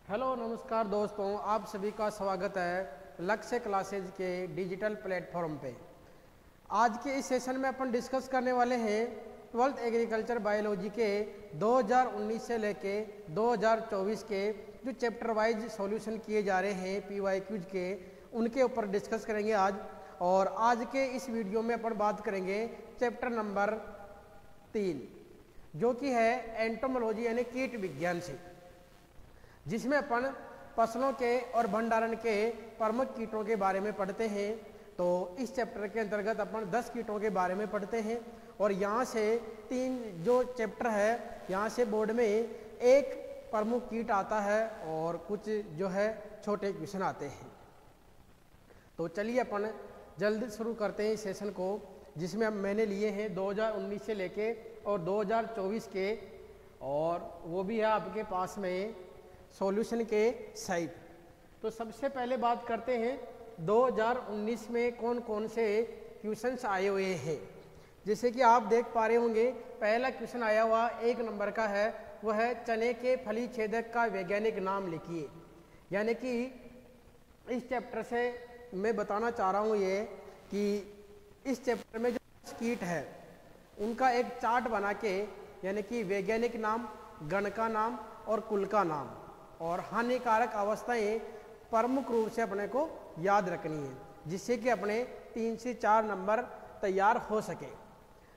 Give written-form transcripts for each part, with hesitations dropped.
Hello नमस्कार दोस्तों, आप सभी का स्वागत है लक्ष्य क्लासेज के डिजिटल प्लेटफॉर्म पे। आज के इस सेशन में अपन डिस्कस करने वाले हैं 12th एग्रीकल्चर बायोलॉजी के 2019 से लेके 2024 के जो चैप्टर वाइज सॉल्यूशन किए जा रहे हैं PYQs के, उनके ऊपर डिस्कस करेंगे आज। और आज के इस वीडियो में अपन बात करेंगे चैप्टर नंबर 3 जो कि है एंटोमोलॉजी यानी कीट विज्ञान से, जिसमें अपन फसलों के और भंडारण के प्रमुख कीटों के बारे में पढ़ते हैं। तो इस चैप्टर के अंतर्गत अपन 10 कीटों के बारे में पढ़ते हैं और यहाँ से 3 जो चैप्टर है यहाँ से बोर्ड में एक प्रमुख कीट आता है और कुछ जो है छोटे क्वेश्चन आते हैं। तो चलिए अपन जल्द शुरू करते हैं इस सेशन को, जिसमें अब मैंने लिए हैं 2019 से लेके और 2024 के, और वो भी है आपके पास में सॉल्यूशन के साइट। तो सबसे पहले बात करते हैं 2019 में कौन कौन से क्वेश्चंस आए हुए हैं। जैसे कि आप देख पा रहे होंगे, पहला क्वेश्चन आया हुआ 1 नंबर का है, वह है चने के फली छेदक का वैज्ञानिक नाम लिखिए। यानी कि इस चैप्टर से मैं बताना चाह रहा हूँ ये कि इस चैप्टर में जो कीट है उनका एक चार्ट बना के, यानी कि वैज्ञानिक नाम, गण का नाम और कुल का नाम और हानिकारक अवस्थाएं प्रमुख रूप से अपने को याद रखनी है, जिससे कि अपने 3 से 4 नंबर तैयार हो सके।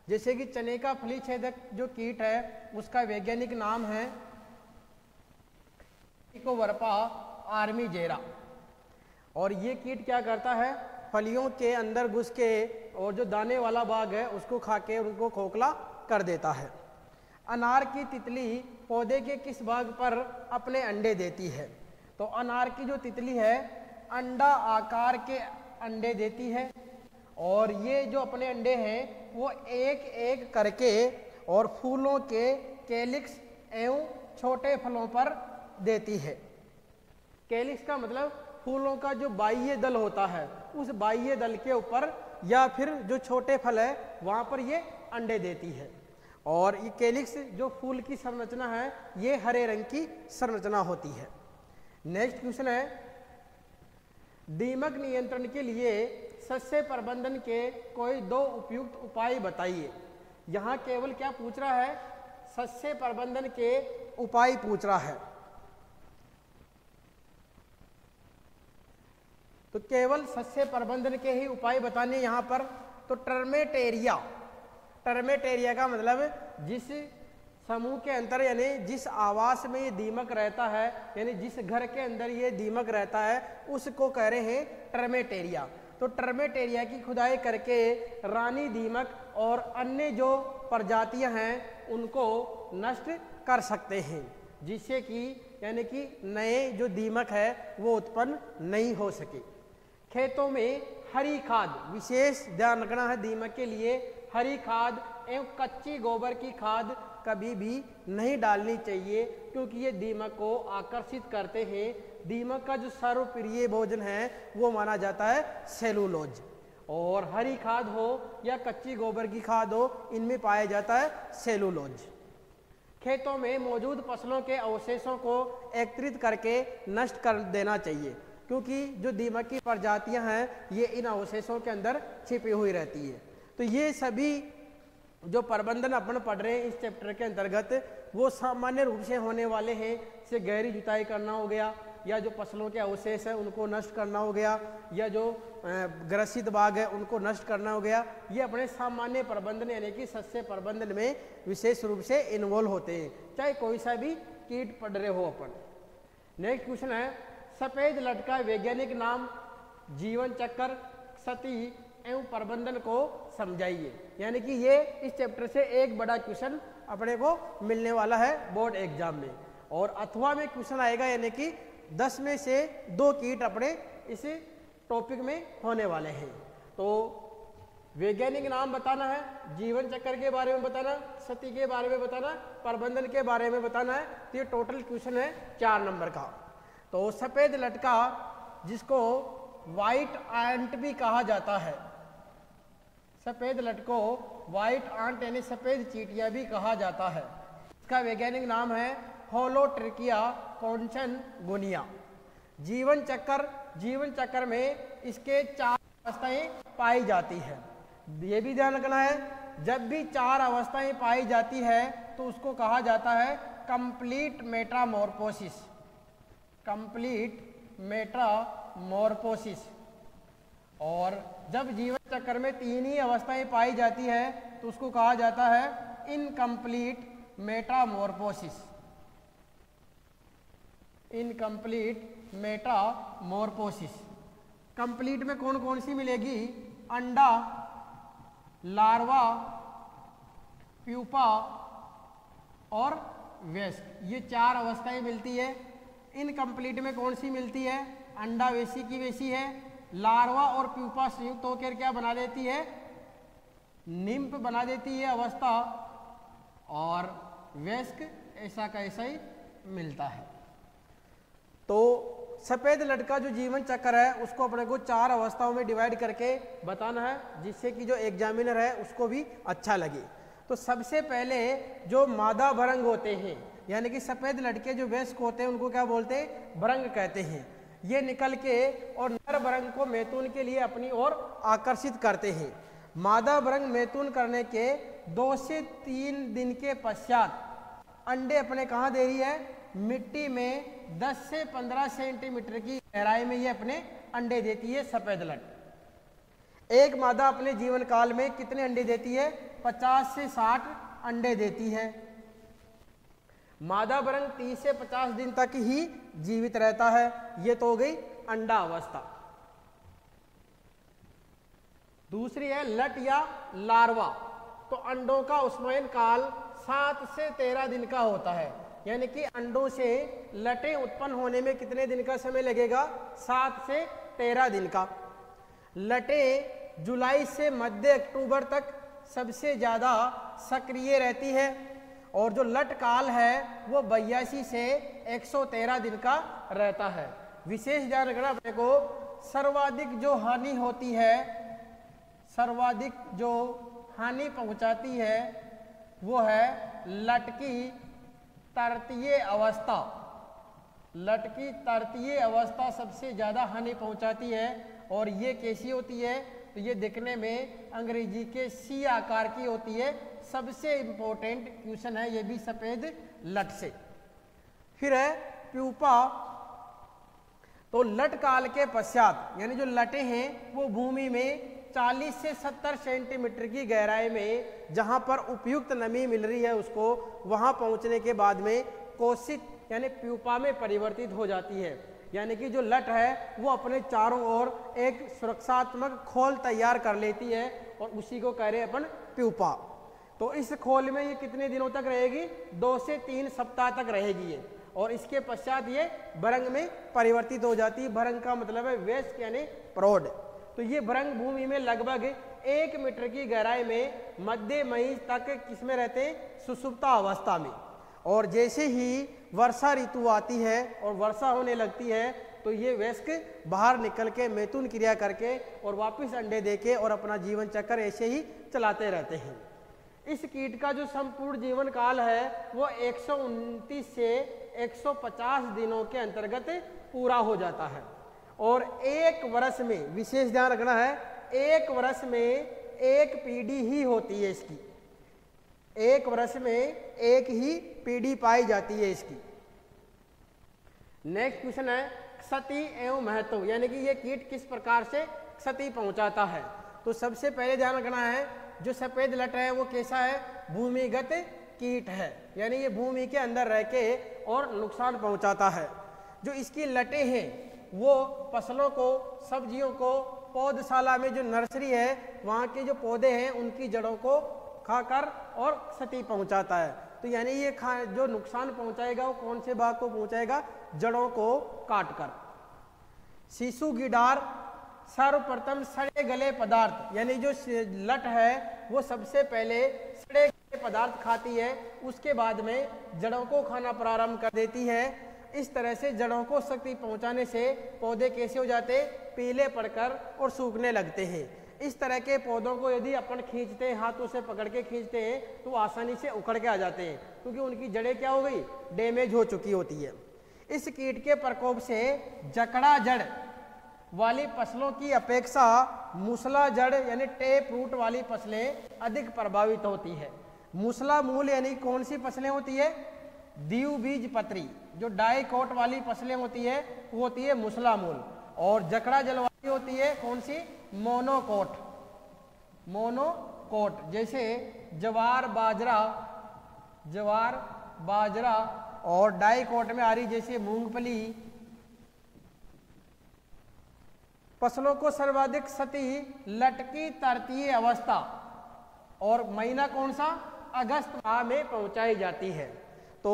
जैसे कि चने का फली छेदक जो कीट है उसका वैज्ञानिक नाम है इकोवर्पा आर्मीजेरा, और ये कीट क्या करता है, फलियों के अंदर घुस के और जो दाने वाला भाग है उसको खा के उनको खोखला कर देता है। अनार की तितली पौधे के किस भाग पर अपने अंडे देती है? तो अनार की जो तितली है अंडा आकार के अंडे देती है, और ये जो अपने अंडे हैं वो एक एक करके और फूलों के कैलिक्स एवं छोटे फलों पर देती है। कैलिक्स का मतलब फूलों का जो बाह्य दल होता है, उस बाह्य दल के ऊपर या फिर जो छोटे फल है वहां पर ये अंडे देती है। और ये कैलिक्स जो फूल की संरचना है ये हरे रंग की संरचना होती है। नेक्स्ट क्वेश्चन है, दीमक नियंत्रण के लिए सस्य प्रबंधन के कोई 2 उपयुक्त उपाय बताइए। यहाँ केवल क्या पूछ रहा है, सस्य प्रबंधन के उपाय पूछ रहा है। तो केवल सस्य प्रबंधन के ही उपाय बताने यहाँ पर। तो टर्मेटेरिया का मतलब जिस समूह के अंदर यानी जिस आवास में ये दीमक रहता है, यानी जिस घर के अंदर ये दीमक रहता है उसको कह रहे हैं टर्मेटेरिया। तो टर्मेटेरिया की खुदाई करके रानी दीमक और अन्य जो प्रजातियां हैं उनको नष्ट कर सकते हैं, जिससे कि यानी कि नए जो दीमक है वो उत्पन्न नहीं हो सके। खेतों में हरी खाद, विशेष ध्यान रखना है दीमक के लिए, हरी खाद एवं कच्ची गोबर की खाद कभी भी नहीं डालनी चाहिए, क्योंकि ये दीमक को आकर्षित करते हैं। दीमक का जो सर्वप्रिय भोजन है वो माना जाता है सेलुलोज, और हरी खाद हो या कच्ची गोबर की खाद हो, इनमें पाया जाता है सेलुलोज। खेतों में मौजूद फसलों के अवशेषों को एकत्रित करके नष्ट कर देना चाहिए, क्योंकि जो दीमक की प्रजातियां हैं ये इन अवशेषों के अंदर छिपी हुई रहती है। तो ये सभी जो प्रबंधन अपन पढ़ रहे हैं इस चैप्टर के अंतर्गत वो सामान्य रूप से होने वाले हैं। से गहरी जुताई करना हो गया, या जो फसलों के अवशेष है उनको नष्ट करना हो गया, या जो ग्रसित भाग है उनको नष्ट करना हो गया। ये अपने सामान्य प्रबंधन यानी कि सस्य प्रबंधन में विशेष रूप से इन्वॉल्व होते हैं, चाहे कोई सा भी कीट पढ़ रहे हो अपन। नेक्स्ट क्वेश्चन है, सफेद लट का वैज्ञानिक नाम, जीवन चक्र, क्षति एवं प्रबंधन को समझाइए। यानी कि ये इस चैप्टर से एक बड़ा क्वेश्चन अपने को मिलने वाला है बोर्ड एग्जाम में, और अथवा में क्वेश्चन आएगा, यानी कि 10 में से 2 कीट अपने इस टॉपिक में होने वाले हैं। तो वैज्ञानिक नाम बताना है, जीवन चक्र के बारे में बताना, क्षति के बारे में बताना, प्रबंधन के बारे में बताना है। तो ये टोटल क्वेश्चन है 4 नंबर का। तो सफेद लटका, जिसको व्हाइट आंट भी कहा जाता है, सफेद लटको व्हाइट आंट यानी सफेद चींटियां भी कहा जाता है, इसका वैज्ञानिक नाम है होलोट्रिकिया कॉन्चनगुनिया। जीवन चक्र में इसके 4 अवस्थाएं पाई जाती है। ये भी ध्यान रखना है, जब भी 4 अवस्थाएं पाई जाती है तो उसको कहा जाता है कंप्लीट मेटामॉर्फोसिस। Complete Metamorphosis. और जब जीवन चक्र में 3 ही अवस्थाएं पाई जाती है तो उसको कहा जाता है incomplete Metamorphosis. Incomplete Metamorphosis. Complete में कौन कौन सी मिलेगी? अंडा, लार्वा, प्यूपा और वयस्क, ये 4 अवस्थाएं मिलती है। इनकम्प्लीट में कौन सी मिलती है? अंडा वेसी की वेसी है, लार्वा और प्यूपा संयुक्त होकर क्या बना देती है? निम्फ बना देती है अवस्था, और वयस्क ऐसा का ऐसा ही मिलता है। तो सफेद लट का जो जीवन चक्र है उसको अपने को 4 अवस्थाओं में डिवाइड करके बताना है, जिससे कि जो एग्जामिनर है उसको भी अच्छा लगे। तो सबसे पहले जो मादा भरंग होते हैं, यानी कि सफेद लट के जो वयस्क होते हैं उनको क्या बोलते हैं? भरंग कहते हैं। ये निकल के और नर भरंग को मैथुन के लिए अपनी ओर आकर्षित करते हैं। मादा भरंग मैथुन करने के 2 से 3 दिन के पश्चात अंडे अपने कहाँ दे रही है? मिट्टी में 10 से 15 सेंटीमीटर की गहराई में ये अपने अंडे देती है सफेद लट। एक मादा अपने जीवन काल में कितने अंडे देती है? 50 से 60 अंडे देती है। मादा भरंग 30 से 50 दिन तक ही जीवित रहता है। ये तो हो गई अंडा अवस्था। दूसरी है लट या लार्वा। तो अंडों का उष्मायन काल 7 से 13 दिन का होता है, यानी कि अंडों से लटें उत्पन्न होने में कितने दिन का समय लगेगा? 7 से 13 दिन का। लटें जुलाई से मध्य अक्टूबर तक सबसे ज़्यादा सक्रिय रहती है, और जो लट काल है वो 82 से 113 दिन का रहता है। विशेष ध्यान रखना अपने को, सर्वाधिक जो हानि होती है, सर्वाधिक जो हानि पहुंचाती है वो है लट की तृतीय अवस्था। लट की तृतीय अवस्था सबसे ज़्यादा हानि पहुंचाती है, और ये कैसी होती है? तो ये दिखने में अंग्रेजी के सी आकार की होती है। सबसे इम्पोर्टेंट क्वेश्चन है ये भी सफेद लट से। फिर है प्यूपा। तो लट काल के पश्चात, यानी जो लटें हैं वो भूमि में 40 से 70 सेंटीमीटर की गहराई में, जहां पर उपयुक्त नमी मिल रही है उसको, वहां पहुंचने के बाद में कोशित यानी प्यूपा में परिवर्तित हो जाती है। यानी कि जो लट है वो अपने चारों ओर एक सुरक्षात्मक खोल तैयार कर लेती है, और उसी को कह रहे हैं अपन प्यूपा। तो इस खोल में ये कितने दिनों तक रहेगी? 2 से 3 सप्ताह तक रहेगी ये, और इसके पश्चात ये भरंग में परिवर्तित हो जाती है। भरंग का मतलब है वयस्क यानी प्रौढ़। तो ये भरंग भूमि में लगभग 1 मीटर की गहराई में मध्य मई तक किसमें रहते हैं? सुषुप्ता अवस्था में। और जैसे ही वर्षा ऋतु आती है और वर्षा होने लगती है तो ये वयस्क बाहर निकल के मैथुन क्रिया करके और वापस अंडे देके और अपना जीवन चक्र ऐसे ही चलाते रहते हैं। इस कीट का जो संपूर्ण जीवन काल है वो 129 से 150 दिनों के अंतर्गत पूरा हो जाता है, और 1 वर्ष में, विशेष ध्यान रखना है, 1 वर्ष में 1 पीढ़ी ही होती है इसकी। 1 वर्ष में 1 ही पीढ़ी पाई जाती है इसकी। नेक्स्ट क्वेश्चन है क्षति एवं महत्व, यानी कि ये कीट किस प्रकार से क्षति पहुंचाता है। तो सबसे पहले ध्यान रखना है, जो सफेद लट है वो कैसा है? भूमिगत कीट है, यानी ये भूमि के अंदर रह के और नुकसान पहुंचाता है। जो इसकी लटें हैं वो फसलों को, सब्जियों को, पौधशाला में जो नर्सरी है वहाँ के जो पौधे हैं उनकी जड़ों को खाकर और क्षति पहुंचाता है। तो यानी ये जो नुकसान पहुंचाएगा वो कौन से भाग को पहुंचाएगा? जड़ों को काटकर। शिशु गिडार सर्वप्रथम सड़े गले पदार्थ, यानी जो लट है वो सबसे पहले सड़े गले पदार्थ खाती है, उसके बाद में जड़ों को खाना प्रारंभ कर देती है। इस तरह से जड़ों को क्षति पहुंचाने से पौधे कैसे हो जाते? पीले पड़कर और सूखने लगते हैं। इस तरह के पौधों को यदि अपन खींचते हैं, हाथों से पकड़ के खींचते हैं, तो आसानी से उखड़ के आ जाते हैं, क्योंकि उनकी जड़ें क्या हो गई, डैमेज हो चुकी होती है। इस कीट के प्रकोप से जकड़ा जड़ वाली फसलों की अपेक्षा मूसला जड़ यानी टेप रूट वाली फसलें अधिक प्रभावित होती है। मूसला मूल यानी कौन सी फसलें होती है, द्विबीज पत्री, जो डाइकोट वाली फसलें होती है वो होती है मूसला मूल, और जकड़ा जल वाली होती है कौन सी, मोनोकोट। मोनोकोट जैसे ज्वार बाजरा और डाइकोट में आ रही जैसे मूंगफली। फसलों को सर्वाधिक क्षति लटकी तृतीय अवस्था और महीना कौन सा, अगस्त माह में पहुंचाई जाती है। तो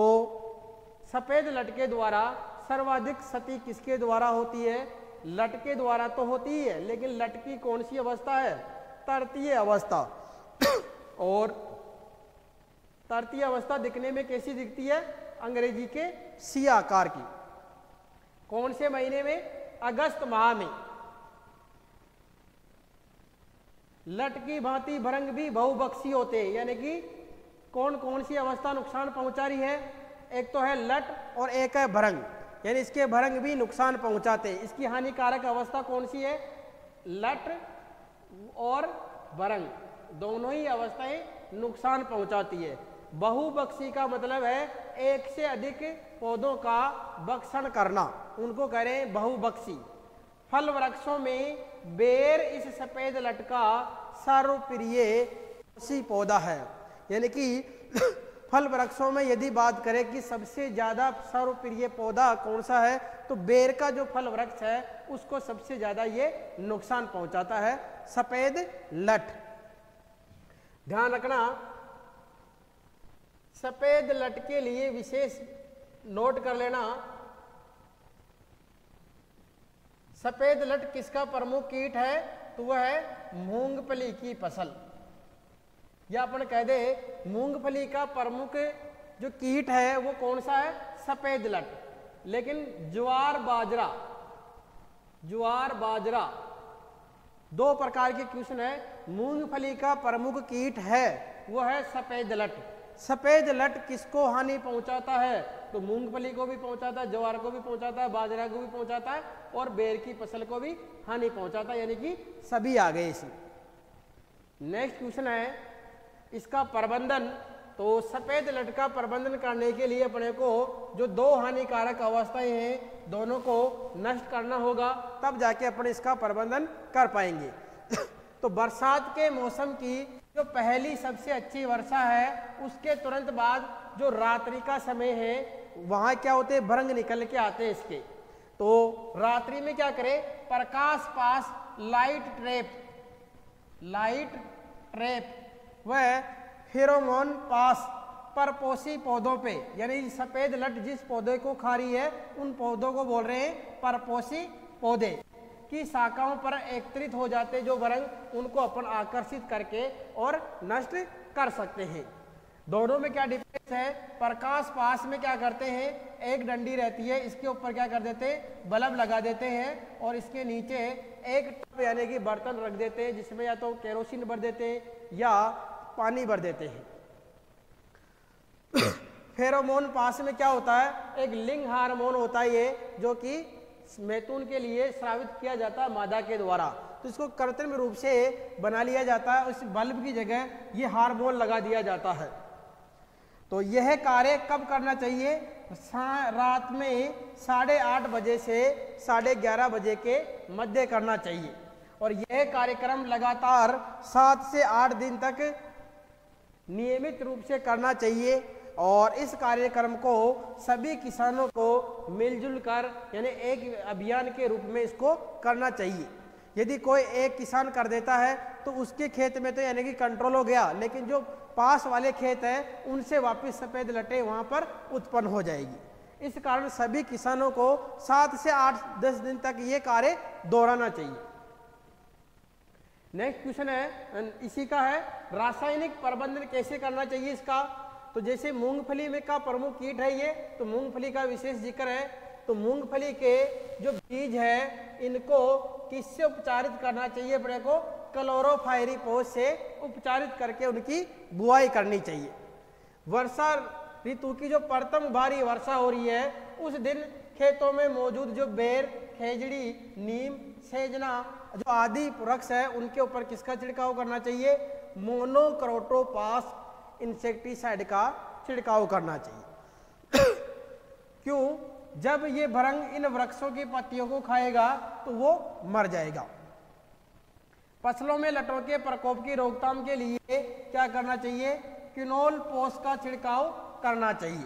सफेद लटके द्वारा सर्वाधिक क्षति किसके द्वारा होती है, लटके द्वारा तो होती ही है, लेकिन लटकी कौन सी अवस्था है, तृतीय अवस्था। और तृतीय अवस्था दिखने में कैसी दिखती है, अंग्रेजी के सी आकार की। कौन से महीने में, अगस्त माह में। लट की भांति भरंग भी बहुबक्सी होते हैं, यानी कि कौन कौन सी अवस्था नुकसान पहुंचा रही है, एक तो है लट और एक है भरंग, यानी इसके भरंग भी नुकसान पहुंचाते हैं। इसकी हानिकारक अवस्था कौन सी है, लट और भरंग दोनों ही अवस्थाएं नुकसान पहुंचाती है। बहुबक्सी का मतलब है एक से अधिक पौधों का बक्सण करना, उनको कह रहे हैं बहुबक्सी। फल वृक्षों में बेर इस सफेद लट का सर्वप्रिय पौधा है, यानी कि फल वृक्षों में यदि बात करें कि सबसे ज्यादा सर्वप्रिय पौधा कौन सा है, तो बेर का जो फल वृक्ष है उसको सबसे ज्यादा ये नुकसान पहुंचाता है, सफेद लट। ध्यान रखना, सफेद लट के लिए विशेष नोट कर लेना, सफेद लट किसका प्रमुख कीट है, तो वह है मूंगफली की फसल, या अपन कह दे मूंगफली का प्रमुख जो कीट है वो कौन सा है, सफेद लट। लेकिन ज्वार बाजरा दो प्रकार के क्वेश्चन है। मूंगफली का प्रमुख कीट है वो है सफेद लट। सफेद लट किसको हानि पहुंचाता है, तो मूंगफली को भी पहुंचाता है, ज्वार को भी पहुंचाता है, बाजरा को भी पहुंचाता है और बेर की फसल को भी हानि पहुंचाता है, यानी कि सभी आ गए इसी। नेक्स्ट क्वेश्चन है इसका प्रबंधन। तो सफेद लट का प्रबंधन करने के लिए अपने को जो दो हानिकारक अवस्थाएं हैं दोनों को नष्ट करना होगा, तब जाके अपन इसका प्रबंधन कर पाएंगे। तो बरसात के मौसम की जो पहली सबसे अच्छी वर्षा है उसके तुरंत बाद जो रात्रि का समय है वहां क्या होते हैं, भरंग निकल के आते हैं इसके। तो रात्रि में क्या करें, प्रकाश पास लाइट ट्रैप वह फेरोमोन पास परपोषी पौधों पे, यानी सफेद लट जिस पौधे को खा रही है उन पौधों को बोल रहे हैं परपोषी पौधे की शाखाओं पर एकत्रित हो जाते जो भरंग, उनको अपन आकर्षित करके और नष्ट कर सकते हैं। दोनों में क्या डिफरेंस है, प्रकाश पास में क्या करते हैं, एक डंडी रहती है, इसके ऊपर क्या कर देते हैं, बल्ब लगा देते हैं और इसके नीचे एक टब यानी कि बर्तन रख देते हैं जिसमें या तो केरोसिन भर देते हैं या पानी भर देते हैं। फेरोमोन पास में क्या होता है, एक लिंग हार्मोन होता है ये, जो कि मैथुन के लिए स्रावित किया जाता है मादा के द्वारा। तो इसको कृत्रिम रूप से बना लिया जाता है, उस बल्ब की जगह ये हार्मोन लगा दिया जाता है। तो यह कार्य कब करना चाहिए, रात में 8:30 बजे से 11:30 बजे के मध्य करना चाहिए, और यह कार्यक्रम लगातार 7 से 8 दिन तक नियमित रूप से करना चाहिए। और इस कार्यक्रम को सभी किसानों को मिलजुल कर यानी एक अभियान के रूप में इसको करना चाहिए। यदि कोई एक किसान कर देता है तो उसके खेत में तो यानी कि कंट्रोल हो गया, लेकिन जो पास वाले खेत हैं उनसे वापस सफेद लटें वहां पर उत्पन्न हो जाएगी। इस कारण सभी किसानों को 7 से 8-10 दिन तक ये कार्य दोहराना चाहिए। नेक्स्ट क्वेश्चन है इसी का है, रासायनिक प्रबंधन कैसे करना चाहिए इसका। तो जैसे मूंगफली में का प्रमुख कीट है ये, तो मूंगफली का विशेष जिक्र है। तो मूंगफली के जो बीज है इनको किससे उपचारित करना चाहिए अपने को, क्लोरोफायरिपोस से उपचारित करके उनकी बुआई करनी चाहिए। वर्षा ऋतु की जो प्रथम भारी वर्षा हो रही है उस दिन खेतों में मौजूद जो बेर, खेजड़ी, नीम, सेजना जो आदि वृक्ष है उनके ऊपर किसका छिड़काव करना चाहिए? मोनोक्रोटोफास इंसेक्टिसाइड का छिड़काव करना चाहिए। क्यों? जब ये भृंग इन वृक्षों की पत्तियों को खाएगा तो वो मर जाएगा। फसलों में लटों के प्रकोप की रोकथाम के लिए क्या करना चाहिए? क्विनोल पोस का छिड़काव करना चाहिए।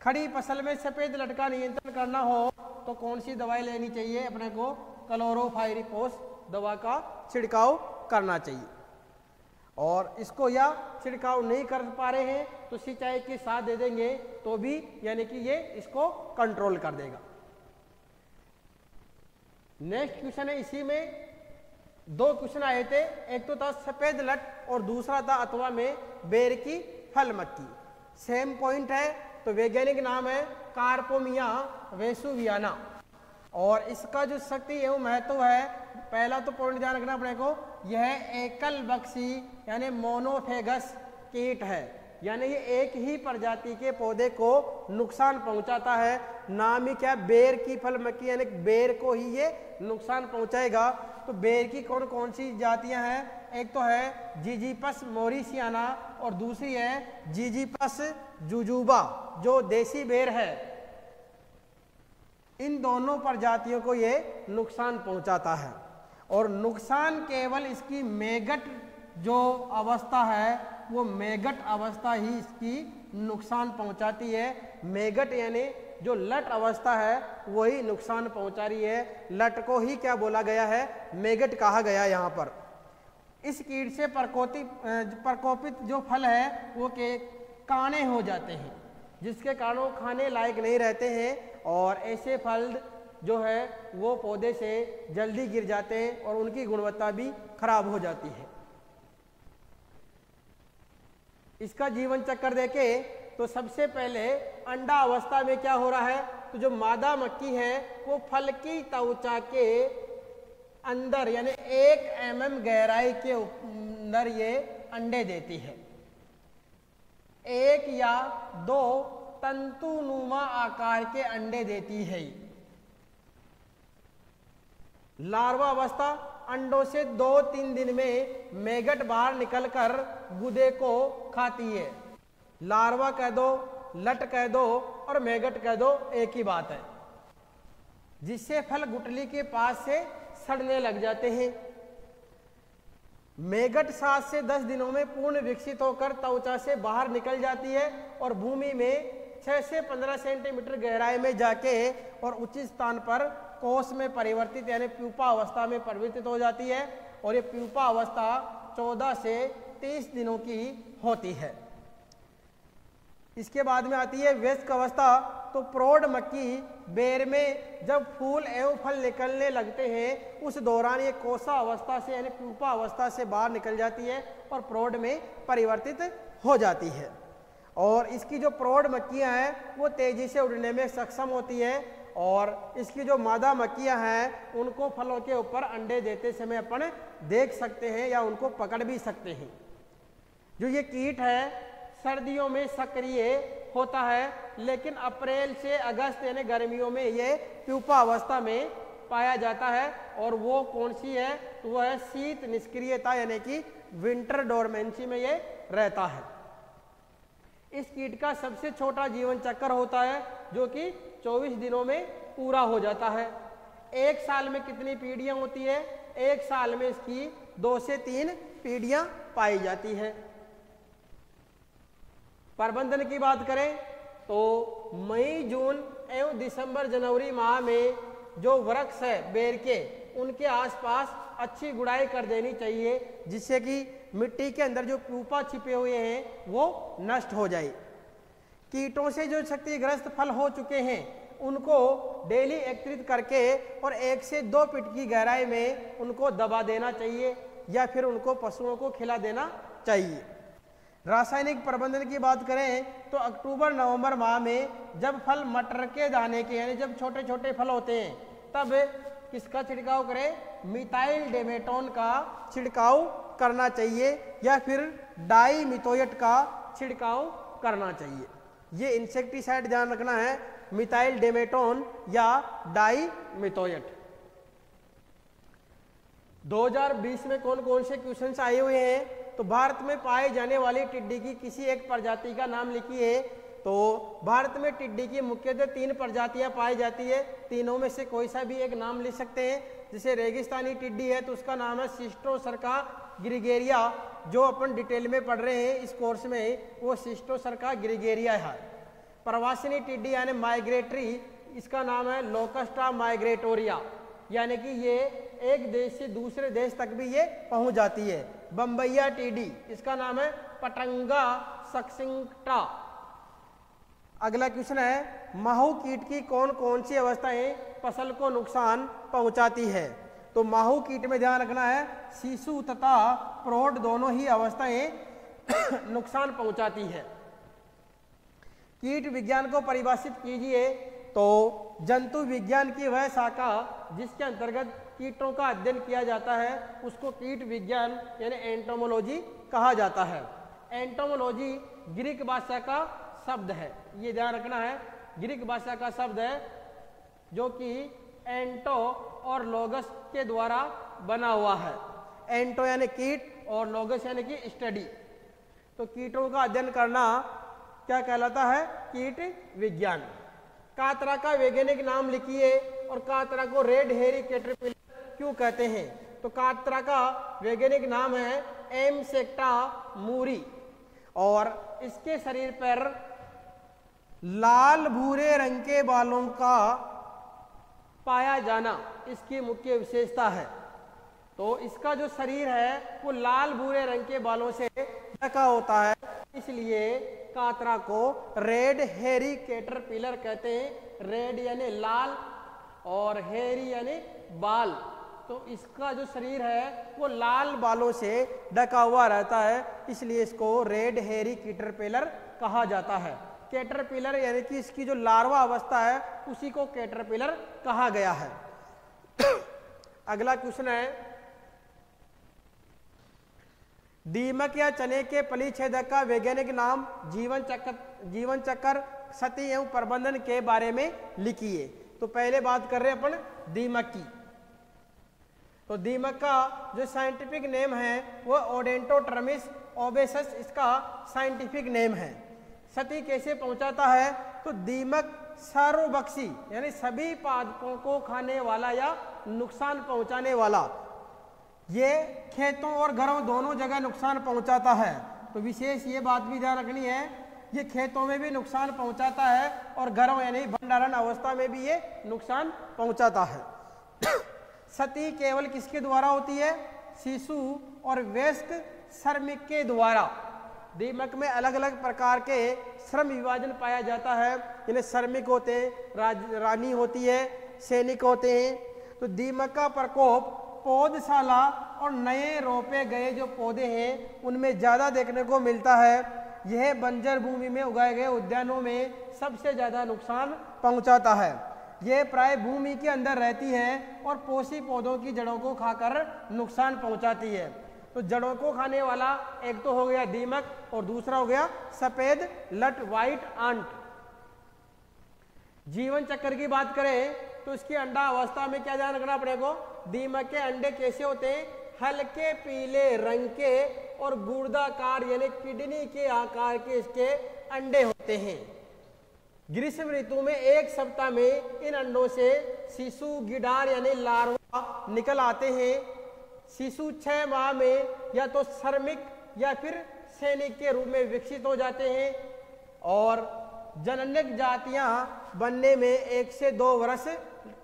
खड़ी फसल में सफेद लट का नियंत्रण करना हो तो कौन सी दवाई लेनी चाहिए? अपने को क्लोरोफायरिपोस दवा का छिड़काव करना चाहिए। और इसको या छिड़काव नहीं कर पा रहे हैं तो सिंचाई के साथ दे देंगे तो भी यानी कि ये इसको कंट्रोल कर देगा। नेक्स्ट क्वेश्चन है, इसी में दो क्वेश्चन आए थे, एक तो था सफेद लट और दूसरा था अथवा में बेर की फल मक्खी। सेम पॉइंट है, तो वैज्ञानिक नाम है कार्पोमिया वेसुवियाना। और इसका जो शक्ति एवं महत्व है, पहला तो पॉइंट ध्यान रखना अपने को, यह एकल बक्सी यानी मोनोफेगस कीट है, यानी ये एक ही प्रजाति के पौधे को नुकसान पहुंचाता है। नाम ही क्या? बेर की फल मक्खी, यानी बेर को ही ये नुकसान पहुंचाएगा। तो बेर की कौन कौन सी जातियां हैं? एक तो है जिजीपस मोरिसियाना और दूसरी है जिजीपस जुजुबा जो देसी बेर है। इन दोनों प्रजातियों को ये नुकसान पहुंचाता है और नुकसान केवल इसकी मेगट जो अवस्था है वो मेगट अवस्था ही इसकी नुकसान पहुंचाती है। मेगट यानी जो लट अवस्था है वही नुकसान पहुंचा रही है। लट को ही क्या बोला गया है? मेगट कहा गया यहाँ पर। इस कीट से प्रकोपित जो फल है वो के काने हो जाते हैं, जिसके कारण वो खाने लायक नहीं रहते हैं और ऐसे फल जो है वो पौधे से जल्दी गिर जाते हैं और उनकी गुणवत्ता भी खराब हो जाती है। इसका जीवन चक्र देखें तो सबसे पहले अंडा अवस्था में क्या हो रहा है? तो जो मादा मक्खी है वो फल की त्वचा के अंदर यानी 1 mm गहराई के अंदर ये अंडे देती है। 1 या 2 तंतुनुमा आकार के अंडे देती है। लार्वा अवस्था, अंडों से 2-3 दिन में मेगट बाहर निकलकर गुदे को खाती है। लार्वा कह दो, लट कह दो और मेगट कह दो, एक ही बात है, जिससे फल गुठली के पास से सड़ने लग जाते हैं। मेगट 7 से 10 दिनों में पूर्ण विकसित होकर त्वचा से बाहर निकल जाती है और भूमि में 6 से 15 सेंटीमीटर गहराई में जाके और उचित स्थान पर कोष में परिवर्तित यानी प्यूपा अवस्था में परिवर्तित हो जाती है। और ये प्यूपा अवस्था 14 से 30 दिनों की होती है। इसके बाद में आती है वयस्क अवस्था। तो प्रौढ़ मक्खी बेर में जब फूल एवं फल निकलने लगते हैं उस दौरान ये कोसा अवस्था से यानी प्यूपा अवस्था से बाहर निकल जाती है और प्रौढ़ में परिवर्तित हो जाती है। और इसकी जो प्रौढ़ मक्खियां हैं वो तेजी से उड़ने में सक्षम होती है और इसकी जो मादा मक्खियां हैं उनको फलों के ऊपर अंडे देते समय अपन देख सकते हैं या उनको पकड़ भी सकते हैं। जो ये कीट है सर्दियों में सक्रिय होता है, लेकिन अप्रैल से अगस्त यानी गर्मियों में ये प्यूपा अवस्था में पाया जाता है। और वो कौन सी है? तो वो है शीत निष्क्रियता यानी कि विंटर डोरमेंसी में ये रहता है। इस कीट का सबसे छोटा जीवन चक्र होता है जो कि 24 दिनों में पूरा हो जाता है। 1 साल में कितनी पीढ़ियां होती है? 1 साल में इसकी 2 से 3 पीढ़ियां पाई जाती है। प्रबंधन की बात करें तो मई, जून एवं दिसंबर, जनवरी माह में जो वृक्ष है बेर के उनके आसपास अच्छी गुड़ाई कर देनी चाहिए, जिससे कि मिट्टी के अंदर जो प्यूपा छिपे हुए हैं वो नष्ट हो जाए। कीटों से जो क्षतिग्रस्त फल हो चुके हैं उनको डेली एकत्रित करके और 1 से 2 फीट की गहराई में उनको दबा देना चाहिए या फिर उनको पशुओं को खिला देना चाहिए। रासायनिक प्रबंधन की बात करें तो अक्टूबर नवंबर माह में जब फल मटर के दाने के यानी जब छोटे छोटे फल होते हैं तब किसका छिड़काव करें, मिथाइल डेमेटोन का छिड़काव करना चाहिए या फिर डाइमिथोएट का छिड़काव करना चाहिए। ये इंसेक्टिसाइड ध्यान रखना है, मिथाइल डेमेटोन या डाइमिथोएट। 2020 में कौन कौन से क्वेश्चंस आए हुए हैं, तो भारत में पाए जाने वाली टिड्डी की किसी एक प्रजाति का नाम लिखिए। तो भारत में टिड्डी की मुख्यतः 3 प्रजातियां पाई जाती है, तीनों में से कोई सा भी एक नाम लिख सकते हैं। जैसे रेगिस्तानी टिड्डी है तो उसका नाम है सिस्टोसर्का ग्रिगेरिया, जो अपन डिटेल में पढ़ रहे हैं इस कोर्स में, वो सिस्टोसर्का ग्रिगेरिया है। प्रवासिनी टिड्डी यानी माइग्रेटरी, इसका नाम है लोकस्टा माइग्रेटोरिया, यानी कि ये एक देश से दूसरे देश तक भी ये पहुंच जाती है। बम्बैया टिड्डी, इसका नाम है पटंगा सक्सिंक्टा। अगला क्वेश्चन है, माहू कीट की कौन कौन सी अवस्थाएं फसल को नुकसान पहुंचाती है। तो माहू कीट में ध्यान रखना है, शिशु तथा प्रौढ़ दोनों ही अवस्थाएं नुकसान पहुंचाती है। कीट विज्ञान को परिभाषित कीजिए। तो जंतु विज्ञान की वह शाखा जिसके अंतर्गत कीटों का अध्ययन किया जाता है उसको कीट विज्ञान यानी एंटोमोलॉजी कहा जाता है। एंटोमोलॉजी ग्रीक भाषा का शब्द है, ये ध्यान रखना है, ग्रीक भाषा का शब्द है जो कि एंटो और लोगस के द्वारा बना हुआ है। एंटो यानी कीट और लोगस यानी कि स्टडी। तो कीटों का अध्ययन करना क्या कहलाता है, कीट विज्ञान। कातरा का वैज्ञानिक नाम लिखिए और कातरा को रेड हेरी कैटरपिलर क्यों कहते हैं। तो कातरा का वैज्ञानिक नाम है एमसेक्टा मूरी और इसके शरीर पर लाल भूरे रंग के बालों का पाया जाना इसकी मुख्य विशेषता है। तो इसका जो शरीर है वो लाल भूरे रंग के बालों से ढका होता है, इसलिए कातरा को रेड हेरी कैटरपिलर कहते हैं। रेड यानी लाल और हेरी यानी बाल, तो इसका जो शरीर है वो लाल बालों से ढका हुआ रहता है, इसलिए इसको रेड हेरी कैटरपिलर कहा जाता है। कैटरपिलर यानी कि इसकी जो लार्वा अवस्था है उसी को कैटरपिलर कहा गया है। अगला क्वेश्चन है, दीमक या चने के फलीछेदक का वैज्ञानिक नाम जीवन चक्र सती एवं प्रबंधन के बारे में लिखिए। तो पहले बात कर रहे हैं अपन दीमक की। तो दीमक का जो साइंटिफिक नेम है वो ओडेंटोट्रमिस ओबेसस इसका साइंटिफिक नेम है। सती कैसे पहुंचाता है, तो दीमक सर्वभक्षी यानी सभी पादपों को खाने वाला या नुकसान पहुंचाने वाला, ये खेतों और घरों दोनों जगह नुकसान पहुंचाता है। तो विशेष ये बात भी ध्यान रखनी है, ये खेतों में भी नुकसान पहुंचाता है और घरों यानी भंडारण अवस्था में भी ये नुकसान पहुंचाता है। सती केवल किसके द्वारा होती है, शिशु और वयस्क श्रमिक के द्वारा। दीमक में अलग अलग प्रकार के श्रम विभाजन पाया जाता है, जिन्हें श्रमिक होते हैं, रानी होती है, सैनिक होते हैं। तो दीमक का प्रकोप पौधशाला और नए रोपे गए जो पौधे हैं उनमें ज़्यादा देखने को मिलता है। यह बंजर भूमि में उगाए गए उद्यानों में सबसे ज़्यादा नुकसान पहुंचाता है। यह प्राय भूमि के अंदर रहती है और पोषी पौधों की जड़ों को खाकर नुकसान पहुंचाती है। तो जड़ों को खाने वाला एक तो हो गया दीमक और दूसरा हो गया सफेद लट व्हाइट आंट। जीवन चक्र की बात करें तो इसकी अंडा अवस्था में क्या ध्यान रखना पड़ेगा, दीमक के अंडे कैसे होते हैं, हल्के पीले रंग के और गुर्दाकार यानी किडनी के आकार के इसके अंडे होते हैं। ग्रीष्म ऋतु में एक सप्ताह में इन अंडों से शिशु गिडार यानी लार्वा निकल आते हैं। शिशु 6 माह में या तो श्रमिक या फिर सैनिक के रूप में विकसित हो जाते हैं और जननक जातियां बनने में 1 से 2 वर्ष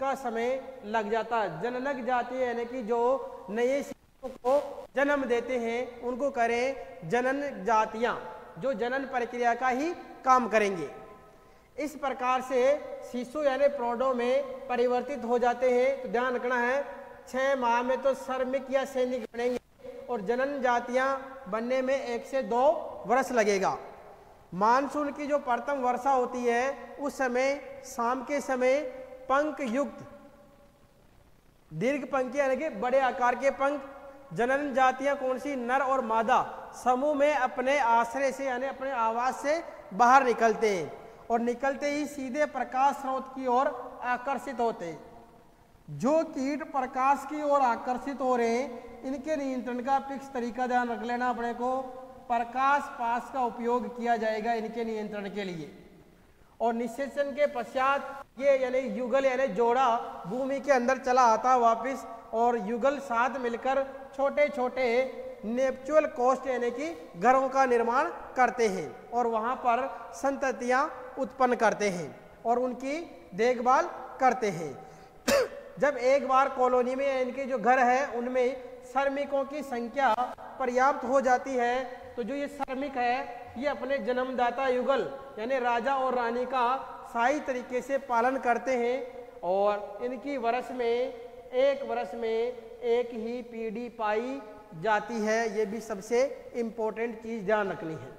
का समय लग जाता है। जननक जाति यानी कि जो नए शिशु को जन्म देते हैं उनको करें जनन जातियां, जो जनन प्रक्रिया का ही काम करेंगे। इस प्रकार से शिशु यानी प्रौढ़ों में परिवर्तित हो जाते हैं। तो ध्यान रखना है 6 माह में तो श्रमिक या सैनिक बनेंगे और जनन जातियां बनने में 1 से 2 वर्ष लगेगा। मानसून की जो प्रथम वर्षा होती है उस समय शाम के समय पंख युक्त दीर्घ पंख यानी कि बड़े आकार के पंख। जनन जातियां कौन सी? नर और मादा समूह में अपने आश्रय से यानी अपने आवास से बाहर निकलते हैं और निकलते ही सीधे प्रकाश स्रोत की ओर आकर्षित होते हैं। जो कीट प्रकाश की ओर आकर्षित हो रहे हैं इनके नियंत्रण का फिक्स तरीका ध्यान रख लेना अपने को। प्रकाश पास का उपयोग किया जाएगा इनके नियंत्रण के लिए। और निषेचन के पश्चात ये यानी युगल यानी जोड़ा भूमि के अंदर चला आता वापिस और युगल साथ मिलकर छोटे छोटे नेप्चुअल कोस्ट यानी कि घरों का निर्माण करते हैं और वहां पर संततियां उत्पन्न करते हैं और उनकी देखभाल करते हैं। जब एक बार कॉलोनी में इनके जो घर है उनमें श्रमिकों की संख्या पर्याप्त हो जाती है तो जो ये श्रमिक है ये अपने जन्मदाता युगल यानी राजा और रानी का सही तरीके से पालन करते हैं और इनकी वर्ष में एक ही पीढ़ी पाई जाती है। ये भी सबसे इंपॉर्टेंट चीज ध्यान रखनी है।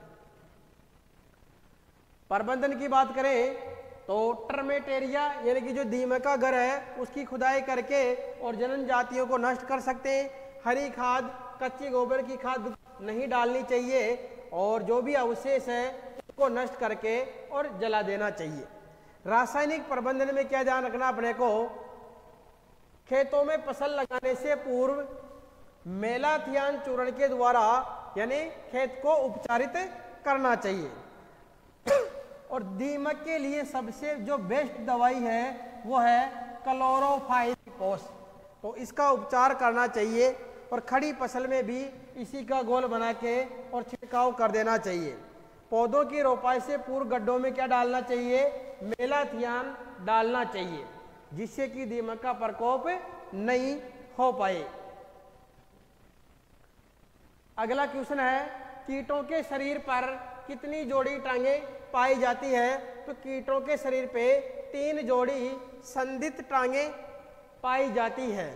प्रबंधन की बात करें तो टर्मेटेरिया यानी कि जो दीमक का घर है उसकी खुदाई करके और जनन जातियों को नष्ट कर सकते हैं। हरी खाद कच्चे गोबर की खाद नहीं डालनी चाहिए और जो भी अवशेष है उसको नष्ट करके और जला देना चाहिए। रासायनिक प्रबंधन में क्या ध्यान रखना अपने को? खेतों में फसल लगाने से पूर्व मेलाथियान चूर्ण के द्वारा यानी खेत को उपचारित करना चाहिए। और दीमक के लिए सबसे जो बेस्ट दवाई है वो है क्लोरोफाइरिफॉस, तो इसका उपचार करना चाहिए और खड़ी फसल में भी इसी का घोल बना के और छिड़काव कर देना चाहिए। पौधों की रोपाई से पूर्व गड्ढों में क्या डालना चाहिए? मेलाथियान डालना चाहिए जिससे कि दीमक का प्रकोप नहीं हो पाए। अगला क्वेश्चन है कीटों के शरीर पर कितनी जोड़ी टांगे पाई जाती है? तो कीटों के शरीर पे 3 जोड़ी संधित टांगे पाई जाती है।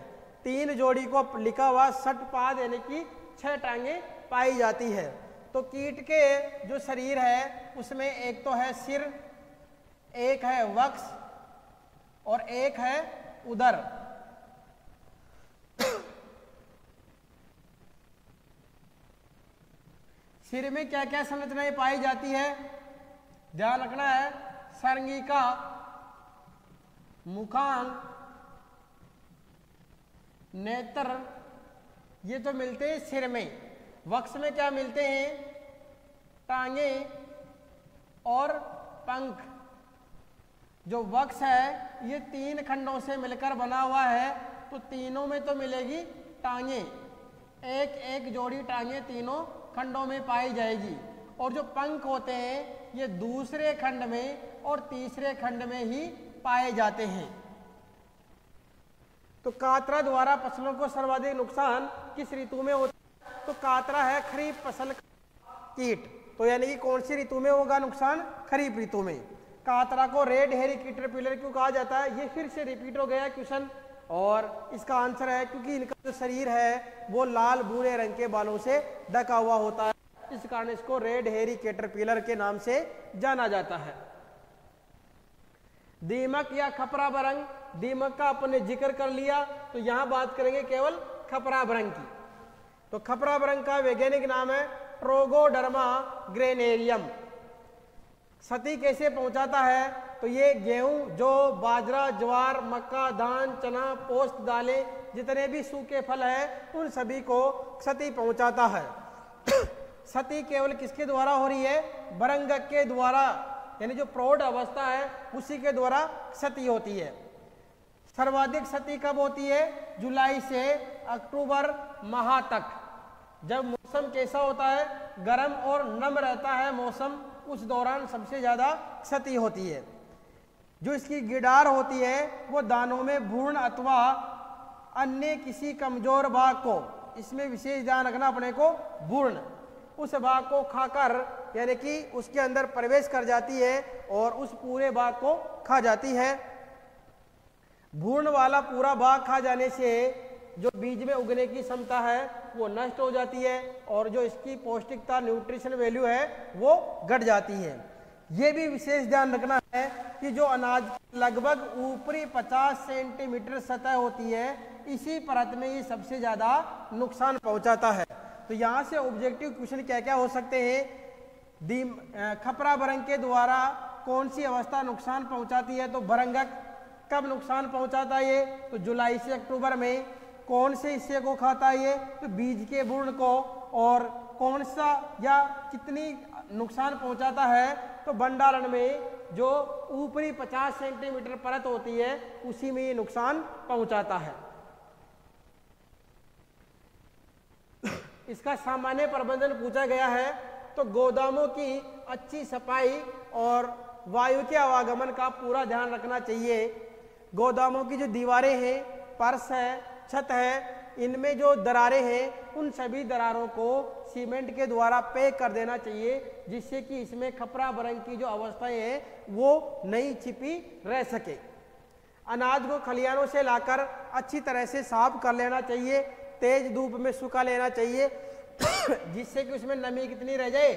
3 जोड़ी को लिखा हुआ षटपाद यानी कि 6 टांगे पाई जाती है। तो कीट के जो शरीर है उसमें एक तो है सिर, एक है वक्ष और एक है उदर। सिर में क्या क्या संरचनाएं पाई जाती है? ध्यान रखना है, सरंगिका, मुखांग, नेत्र, ये तो मिलते हैं सिर में। वक्ष में क्या मिलते हैं? टांगे और पंख। जो वक्ष है ये 3 खंडों से मिलकर बना हुआ है तो तीनों में तो मिलेगी टांगे, एक एक जोड़ी टांगे तीनों खंडों में पाई जाएगी। और जो पंख होते हैं ये दूसरे खंड में और तीसरे खंड में ही पाए जाते हैं। तो कातरा द्वारा फसलों को सर्वाधिक नुकसान किस ऋतु में होता है? तो कातरा है खरीफ फसल कीट, तो यानी कि कौन सी ऋतु में होगा नुकसान? खरीफ ऋतु में। कातरा को रेड हेरी कैटरपिलर क्यों कहा जाता है? ये फिर से रिपीट हो गया क्वेश्चन और इसका आंसर है क्योंकि इनका जो शरीर है वो लाल भूरे रंग के बालों से ढका हुआ होता है, इस कारण इसको रेड हेरी कैटरपिलर के नाम से जाना जाता है। दीमक या खपरा भरंग, दीमक का अपने जिक्र कर लिया तो यहां बात करेंगे केवल खपरा भरंग की। तो खपरा भरंग का वैज्ञानिक नाम है ट्रोगोडर्मा ग्रेनेरियम। क्षति कैसे पहुंचाता है? तो ये गेहूं, जौ, बाजरा, ज्वार, मक्का, धान, चना, पोस्त, दालें, जितने भी सूखे फल है उन सभी को क्षति पहुंचाता है। क्षति केवल किसके द्वारा हो रही है? भरंग के द्वारा, यानी जो प्रौढ़ अवस्था है उसी के द्वारा क्षति होती है। सर्वाधिक क्षति कब होती है? जुलाई से अक्टूबर माह तक। जब मौसम कैसा होता है? गर्म और नम रहता है मौसम, उस दौरान सबसे ज्यादा क्षति होती है। जो इसकी गिडार होती है वो दानों में भ्रूण अथवा अन्य किसी कमजोर भाग को, इसमें विशेष ध्यान रखना अपने को, भ्रूण उस भाग को खाकर यानी कि उसके अंदर प्रवेश कर जाती है और उस पूरे भाग को खा जाती है। भ्रूण वाला पूरा भाग खा जाने से जो बीज में उगने की क्षमता है वो नष्ट हो जाती है और जो इसकी पौष्टिकता न्यूट्रिशन वैल्यू है वो घट जाती है। ये भी विशेष ध्यान रखना है कि जो अनाज लगभग ऊपरी 50 सेंटीमीटर सतह होती है इसी परत में ये सबसे ज़्यादा नुकसान पहुंचाता है। तो यहाँ से ऑब्जेक्टिव क्वेश्चन क्या क्या हो सकते हैं, खपरा भरंग के द्वारा कौन सी अवस्था नुकसान पहुंचाती है, तो भरंगक कब नुकसान पहुंचाता है ये, तो जुलाई से अक्टूबर में। कौन से हिस्से को खाता है ये, तो बीज के भ्रूण को। और कौन सा या कितनी नुकसान पहुंचाता है, तो भंडारण में जो ऊपरी 50 सेंटीमीटर परत होती है उसी में ये नुकसान पहुंचाता है। इसका सामान्य प्रबंधन पूछा गया है, तो गोदामों की अच्छी सफाई और वायु के आवागमन का पूरा ध्यान रखना चाहिए। गोदामों की जो दीवारें हैं, फर्श है, छत है, इनमें जो दरारें हैं उन सभी दरारों को सीमेंट के द्वारा पैक कर देना चाहिए, जिससे कि इसमें खपरा भरंग की जो अवस्थाएं हैं वो नहीं छिपी रह सके। अनाज को खलिहानों से लाकर अच्छी तरह से साफ कर लेना चाहिए, तेज धूप में सुखा लेना चाहिए जिससे कि उसमें नमी कितनी रह जाए,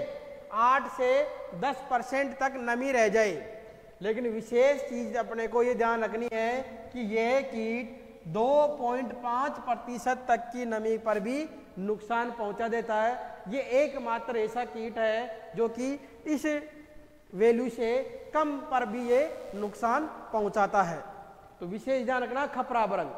8 से 10% तक नमी रह जाए। लेकिन विशेष चीज अपने को ये ध्यान रखनी है कि यह कीट 2.5% तक की नमी पर भी नुकसान पहुंचा देता है। ये एकमात्र ऐसा कीट है जो कि इस वैल्यू से कम पर भी ये नुकसान पहुंचाता है। तो विशेष ध्यान रखना खपरा भरंग।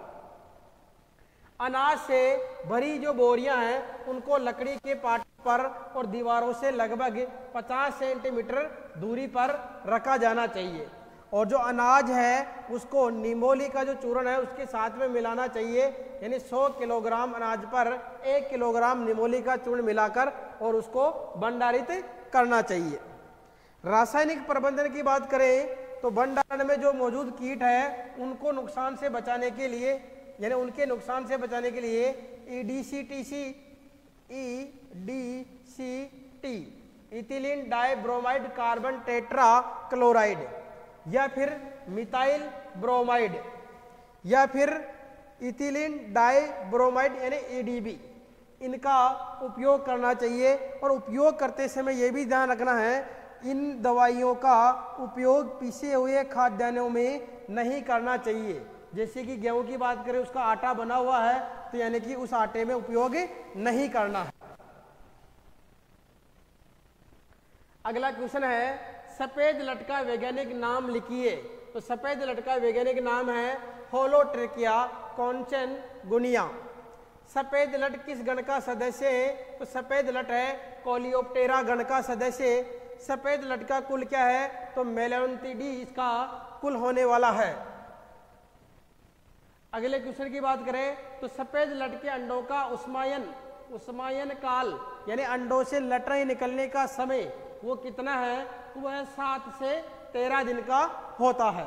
अनाज से भरी जो बोरियां हैं उनको लकड़ी के पाट पर और दीवारों से लगभग 50 सेंटीमीटर दूरी पर रखा जाना चाहिए। और जो अनाज है उसको निमोली का जो चूर्ण है उसके साथ में मिलाना चाहिए, यानी 100 किलोग्राम अनाज पर 1 किलोग्राम निमोली का चूर्ण मिलाकर और उसको भंडारित करना चाहिए। रासायनिक प्रबंधन की बात करें तो भंडारण में जो मौजूद कीट है उनको नुकसान से बचाने के लिए, यानी उनके नुकसान से बचाने के लिए EDCTC ethylene dibromide carbon tetra chloride या फिर मिथाइल ब्रोमाइड या फिर इथिलीन डाइब्रोमाइड यानी EDB, इनका उपयोग करना चाहिए। और उपयोग करते समय यह भी ध्यान रखना है, इन दवाइयों का उपयोग पीसे हुए खाद्यान्नों में नहीं करना चाहिए। जैसे कि गेहूं की बात करें, उसका आटा बना हुआ है तो यानी कि उस आटे में उपयोग नहीं करना है। अगला क्वेश्चन है, सफेद लट का वैज्ञानिक नाम लिखिए। तो सफेद लट का वैज्ञानिक नाम है होलोट्रेकिया कॉन्चन गुनिया। सफेद लट किस गण का सदस्य है, तो सफेद लट है कोलियोप्टेरा गण का सदस्य। सफेद लट का कुल क्या है, तो मेलेंथिडी इसका कुल होने वाला है। अगले क्वेश्चन की बात करें तो सफेद लट के अंडों का उस्मायन काल यानी अंडों से लटरें निकलने का समय वो कितना है, तो वह 7 से 13 दिन का होता है।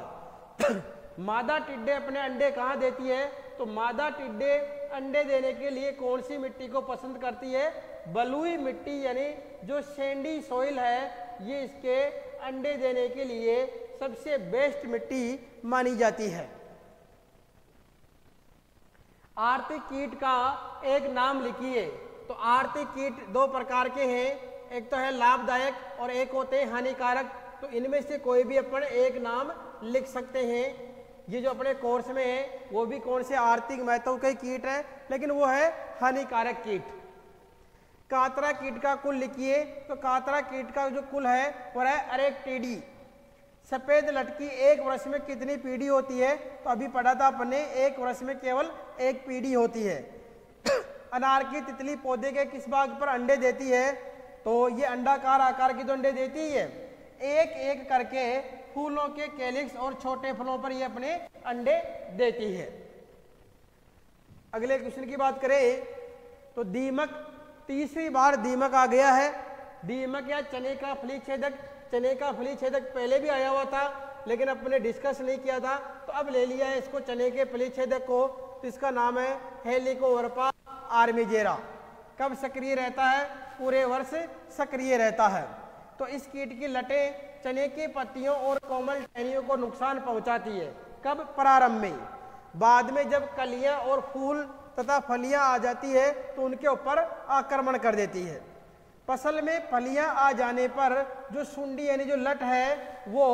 मादा टिड्डे अपने अंडे कहाँ देती है, तो मादा टिड्डे अंडे देने के लिए कौन सी मिट्टी को पसंद करती है, बलुई मिट्टी यानी जो सैंडी सॉइल है, ये इसके अंडे देने के लिए सबसे बेस्ट मिट्टी मानी जाती है। आर्थिक कीट का एक नाम लिखिए। तो आर्थिक कीट 2 प्रकार के हैं, एक तो है लाभदायक और एक होते हैं हानिकारक। तो इनमें से कोई भी अपन एक नाम लिख सकते हैं। ये जो अपने कोर्स में है वो भी कौन से आर्थिक महत्व के कीट है, लेकिन वो है हानिकारक कीट। कातरा कीट का कुल लिखिए। तो कातरा कीट का जो कुल है वो है अरेक्टिडी। सफेद लटकी 1 वर्ष में कितनी पीढ़ी होती है, तो अभी पढ़ा था अपने 1 वर्ष में केवल 1 पीढ़ी होती है। अनार की तितली पौधे के किस भाग पर अंडे देती है, तो ये अंडाकार आकार की तो अंडे देती ही है, एक एक करके फूलों के कैलिक्स और छोटे फलों पर ये अपने अंडे देती है। अगले क्वेश्चन की बात करें तो दीमक, तीसरी बार दीमक आ गया है। दीमक या चने का फली छेदक, चने का फली छेदक पहले भी आया हुआ था लेकिन अपने डिस्कस नहीं किया था, तो अब ले लिया है इसको चने के फली छेदक को। तो इसका नाम है हेलिकोवर्पा आर्मिजेरा। कब सक्रिय रहता है, पूरे वर्ष सक्रिय रहता है। तो इस कीट की लटें चने की पत्तियों और कोमल टहनियों को नुकसान पहुंचाती है। कब, प्रारंभ में। बाद में जब कलियां और फूल तथा फलियां आ जाती है तो उनके ऊपर आक्रमण कर देती है। फसल में फलियां आ जाने पर जो सुंडी यानी जो लट है वो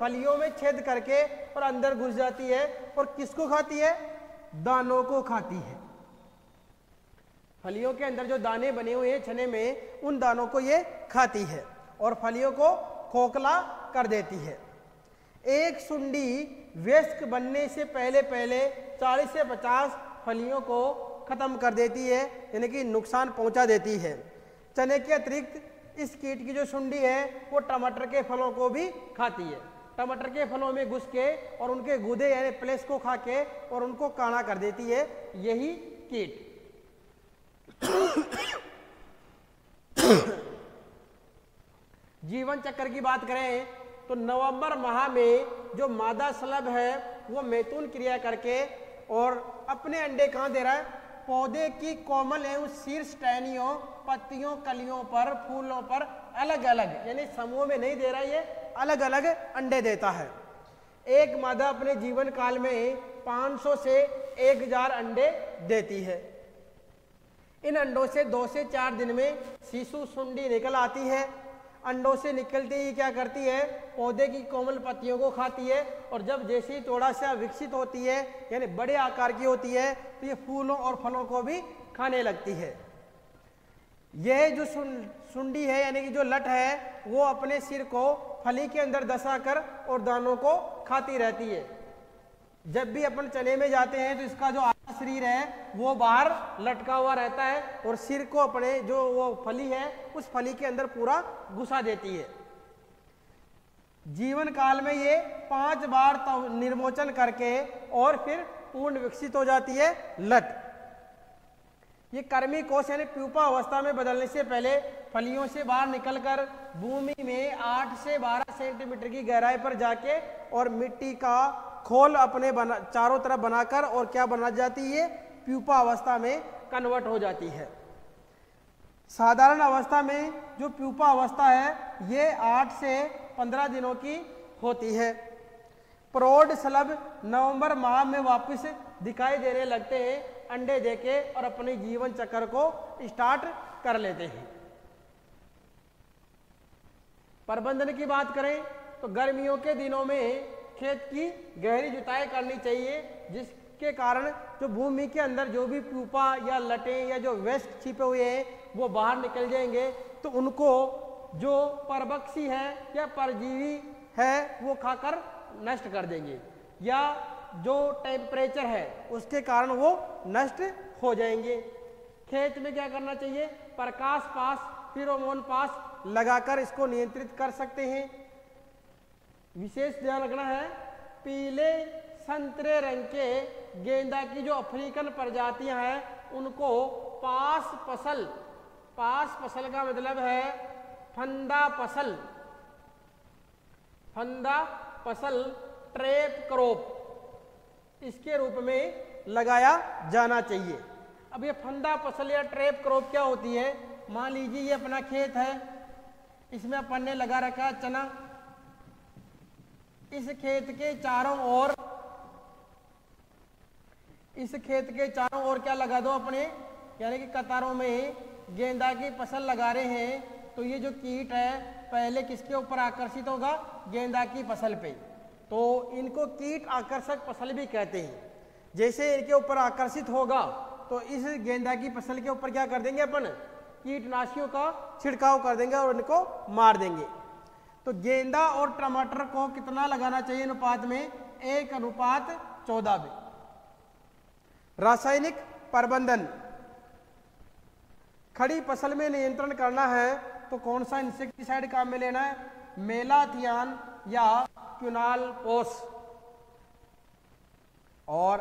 फलियों में छेद करके और अंदर घुस जाती है और किसको खाती है, दानों को खाती है। फलियों के अंदर जो दाने बने हुए हैं चने में, उन दानों को ये खाती है और फलियों को खोखला कर देती है। एक सुंडी वयस्क बनने से पहले पहले 40 से 50 फलियों को खत्म कर देती है, यानी कि नुकसान पहुंचा देती है। चने के अतिरिक्त इस कीट की जो सुंडी है वो टमाटर के फलों को भी खाती है। टमाटर के फलों में घुस के और उनके गूदे यानी प्लेस को खा के और उनको काढ़ा कर देती है यही कीट। जीवन चक्र की बात करें तो नवंबर माह में जो मादा शलभ है वो मैथुन क्रिया करके और अपने अंडे कहाँ दे रहा है, पौधे की कोमल एवं शीर्ष टहनियों, पत्तियों, कलियों पर, फूलों पर अलग अलग यानी समूह में नहीं दे रहा, ये अलग अलग अंडे देता है। एक मादा अपने जीवन काल में 500 से 1000 अंडे देती है। इन अंडों से 2 से 4 दिन में शिशु सुंडी निकल आती है। अंडों से निकलते ही क्या करती है, पौधे की कोमल पत्तियों को खाती है और जब जैसे ही थोड़ा सा विकसित होती है यानी बड़े आकार की होती है तो ये फूलों और फलों को भी खाने लगती है। यह जो सुंडी है यानी कि जो लट है वो अपने सिर को फली के अंदर दसाकर और दानों को खाती रहती है। जब भी अपन चने में जाते हैं तो इसका जो आधा शरीर है वो बाहर लटका हुआ रहता है और सिर को अपने जो वो फली है उस फली के अंदर पूरा घुसा देती है। जीवन काल में ये 5 बार निर्मोचन करके और फिर पूर्ण विकसित हो जाती है लट। ये कर्मी कोष यानी प्यूपा अवस्था में बदलने से पहले फलियों से बाहर निकलकर भूमि में 8 से 12 सेंटीमीटर की गहराई पर जाके और मिट्टी का खोल अपने चारों तरफ बनाकर और क्या बना जाती है, प्यूपा अवस्था में कन्वर्ट हो जाती है। साधारण अवस्था में जो प्यूपा अवस्था है ये 8 से 15 दिनों की होती है। प्रौढ़ शलभ नवंबर माह में वापस दिखाई देने लगते हैं अंडे देके और अपने जीवन चक्र को स्टार्ट कर लेते हैं। प्रबंधन की बात करें तो गर्मियों के दिनों में खेत की गहरी जुताई करनी चाहिए, जिसके कारण जो भूमि के अंदर जो भी प्यूपा या लटें या जो वेस्ट छिपे हुए हैं वो बाहर निकल जाएंगे, तो उनको जो परभक्षी है या परजीवी है वो खाकर नष्ट कर देंगे या जो टेम्परेचर है उसके कारण वो नष्ट हो जाएंगे। खेत में क्या करना चाहिए, प्रकाश पास, फेरोमोन पास लगाकर इसको नियंत्रित कर सकते हैं। विशेष ध्यान रखना है, पीले संतरे रंग के गेंदा की जो अफ्रीकन प्रजातियां हैं उनको पास फसल का मतलब है फंदा फसल ट्रैप क्रॉप इसके रूप में लगाया जाना चाहिए। अब ये फंदा फसल या ट्रैप क्रॉप क्या होती है, मान लीजिए ये अपना खेत है, इसमें अपन ने लगा रखा चना। इस खेत के चारों ओर क्या लगा दो अपने, यानी कि कतारों में गेंदा की फसल लगा रहे हैं, तो ये जो कीट है पहले किसके ऊपर आकर्षित होगा, गेंदा की फसल पे। तो इनको कीट आकर्षक फसल भी कहते हैं। जैसे इनके ऊपर आकर्षित होगा तो इस गेंदा की फसल के ऊपर क्या कर देंगे अपन, कीटनाशियों का छिड़काव कर देंगे और इनको मार देंगे। तो गेंदा और टमाटर को कितना लगाना चाहिए अनुपात में, 1:14 में। रासायनिक प्रबंधन, खड़ी फसल में नियंत्रण करना है तो कौन सा इंसेक्टिसाइड काम में लेना है, मेलाथियान या क्विनालपोस। और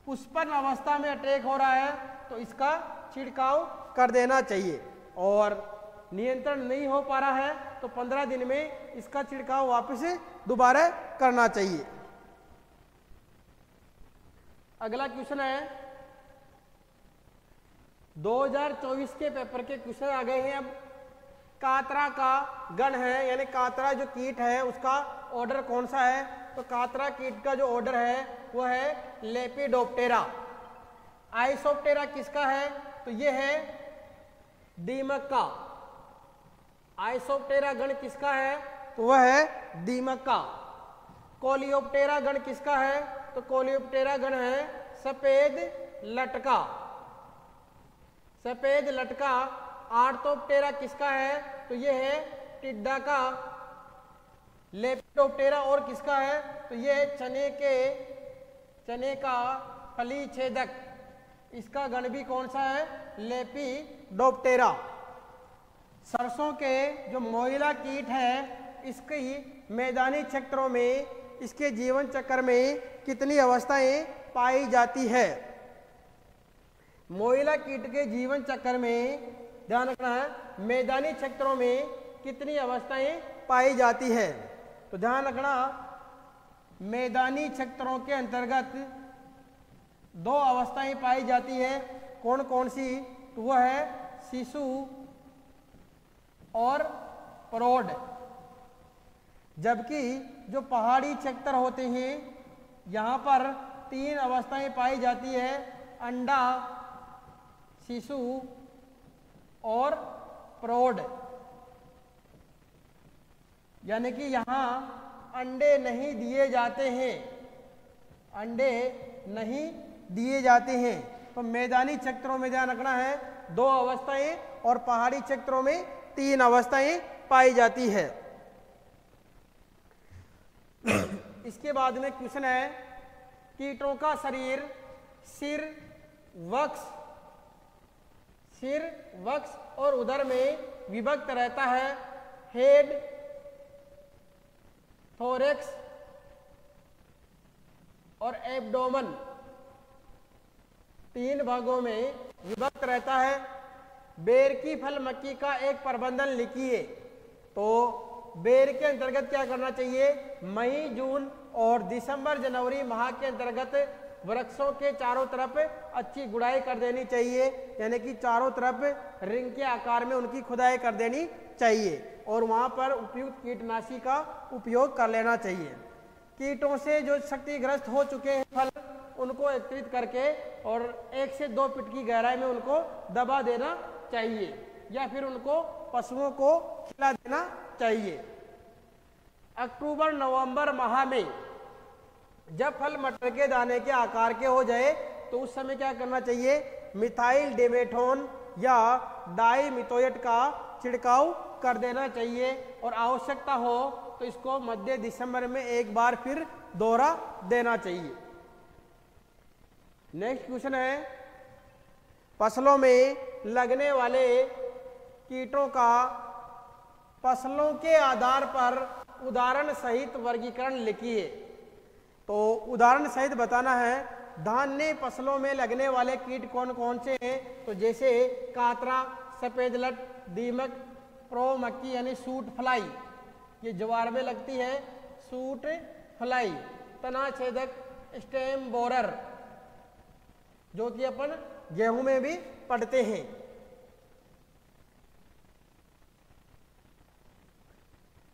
पुष्पन अवस्था में अटैक हो रहा है तो इसका छिड़काव कर देना चाहिए। और नियंत्रण नहीं हो पा रहा है तो 15 दिन में इसका छिड़काव वापस दोबारा करना चाहिए। अगला क्वेश्चन है 2024 के पेपर के क्वेश्चन आ गए हैं। अब कातरा का गण है, यानी कातरा जो कीट है उसका ऑर्डर कौन सा है, तो कातरा कीट का जो ऑर्डर है वो है लेपिडोप्टेरा। आइसोप्टेरा किसका है, तो ये है दीमक का। आइसोप्टेरा गण किसका है, तो वह है दीमक का। कोलियोप्टेरा गण किसका है, तो कोलियोप्टेरा गण है सफेद लटका। सफेद लटका आर्थोप्टेरा किसका है? तो ये है टिड्डा का। लेपिडोप्टेरा और किसका है? तो ये चने का फली छेदक, इसका गण भी कौन सा है? लेपिडोप्टेरा। सरसों के जो मोइला कीट है, इसकी मैदानी क्षेत्रों में, इसके जीवन चक्र में कितनी अवस्थाएं पाई जाती है? मोइला कीट के जीवन चक्र में ध्यान रखना है, मैदानी क्षेत्रों में कितनी अवस्थाएं पाई जाती है? तो ध्यान रखना, मैदानी क्षेत्रों के अंतर्गत 2 अवस्थाएं पाई जाती है। कौन कौन सी? तो वह है शिशु और प्रौढ़। जबकि जो पहाड़ी क्षेत्र होते हैं, यहाँ पर 3 अवस्थाएं पाई जाती है, अंडा, शिशु और प्रौढ़। यानी कि यहाँ अंडे नहीं दिए जाते हैं, अंडे नहीं दिए जाते हैं। तो मैदानी क्षेत्रों में ध्यान रखना है 2 अवस्थाएं और पहाड़ी क्षेत्रों में 3 अवस्थाएं पाई जाती है। इसके बाद में क्वेश्चन है, कीटों का शरीर सिर, वक्ष और उदर में विभक्त रहता है। हेड, थोरेक्स और एब्डोमेन 3 भागों में विभक्त रहता है। बेर की फल मक्खी का एक प्रबंधन लिखिए। तो बेर के अंतर्गत क्या करना चाहिए? मई, जून और दिसंबर, जनवरी माह के अंतर्गत वृक्षों के चारों तरफ अच्छी गुड़ाई कर देनी चाहिए, यानी कि चारों तरफ रिंग के आकार में उनकी खुदाई कर देनी चाहिए और वहां पर उपयुक्त कीटनाशी का उपयोग कर लेना चाहिए। कीटों से जो क्षतिग्रस्त हो चुके हैं फल, उनको एकत्रित करके और 1 से 2 फीट की गहराई में उनको दबा देना चाहिए या फिर उनको पशुओं को खिला देना चाहिए। अक्टूबर नवंबर माह में जब फल मटर के दाने के आकार के हो जाए तो उस समय क्या करना चाहिए? मिथाइल डिमेथोन या डाइमिथोएट का छिड़काव कर देना चाहिए और आवश्यकता हो तो इसको मध्य दिसंबर में एक बार फिर दोहरा देना चाहिए। नेक्स्ट क्वेश्चन है, फसलों में लगने वाले कीटों का फसलों के आधार पर उदाहरण सहित वर्गीकरण लिखिए। तो उदाहरण सहित बताना है, धान्य फसलों में लगने वाले कीट कौन कौन से हैं? तो जैसे कातरा, सफेद लट, दीमक, प्रो मक्खी यानी सूट फ्लाई, ये ज्वार में लगती है, सूट फ्लाई, तना छेदक स्टेम बोरर, जो कि अपन गेहूं में भी पढ़ते हैं।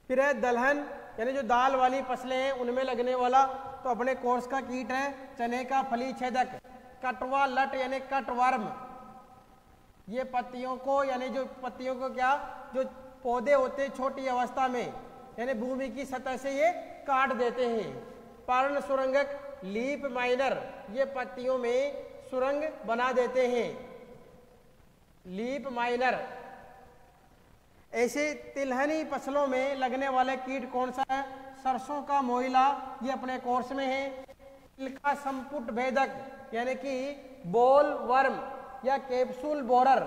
फिर है दलहन, यानी जो दाल वाली फसलें हैं उनमें लगने वाला, तो अपने कोर्स का कीट है चने का फली छेदक। कटवा लट यानी कटवर्म, ये पत्तियों को, यानी जो पत्तियों को क्या, जो पौधे होते छोटी अवस्था में, यानी भूमि की सतह से ये काट देते हैं। पर्ण सुरंगक लीप माइनर, ये पत्तियों में सुरंग बना देते हैं, लीप माइनर। ऐसे तिलहनी फसलों में लगने वाले कीट कौन सा है? सरसों का मोइला, ये अपने कोर्स में है। तिल का संपुट भेदक यानी कि बोल वर्म या कैप्सूल बोरर,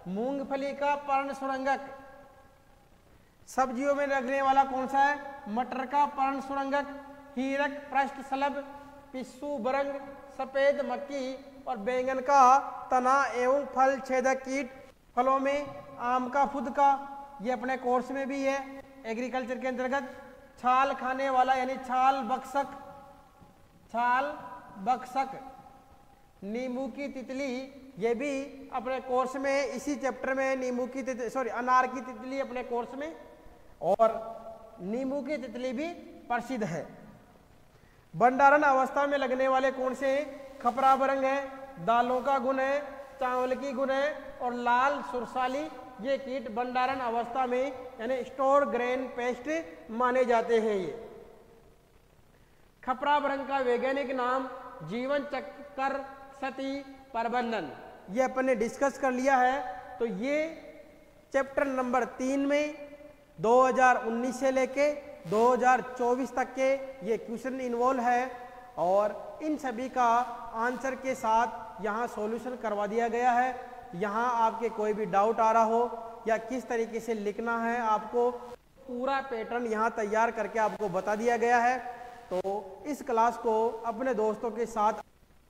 मूंगफली का पर्ण सुरंगक। सब्जियों में लगने वाला कौन सा है? मटर का पर्ण सुरंगक, हीरक पृष्ठ शलभ, पिस्सू बरंग, सफेद मक्खी और बैंगन का तना एवं फल छेदक कीट। फलों में आम का फुदका, ये अपने कोर्स में भी है एग्रीकल्चर के अंतर्गत। छाल खाने वाला यानी छाल बक्सक, छाल बक्सक। नींबू की तितली, ये भी अपने कोर्स में, इसी चैप्टर में नींबू की तितली, सॉरी अनार की तितली अपने कोर्स में, और नींबू की तितली भी प्रसिद्ध है। भंडारण अवस्था में लगने वाले कौन से हैं? खपरा बरंग है, दालों का गुण है, चावल की गुण है और लाल सुरसाली, ये कीट भंडारण अवस्था में यानी स्टोर ग्रेन पेस्ट माने जाते हैं। ये खपरा बरंग का वैज्ञानिक नाम जीवन चक्र क्षति प्रबंधन, ये अपन ने डिस्कस कर लिया है। तो ये चैप्टर नंबर 3 में 2019 से लेके 2024 तक के ये क्वेश्चन इन्वॉल्व है और इन सभी का आंसर के साथ यहाँ सॉल्यूशन करवा दिया गया है। यहाँ आपके कोई भी डाउट आ रहा हो या किस तरीके से लिखना है, आपको पूरा पैटर्न यहाँ तैयार करके आपको बता दिया गया है। तो इस क्लास को अपने दोस्तों के साथ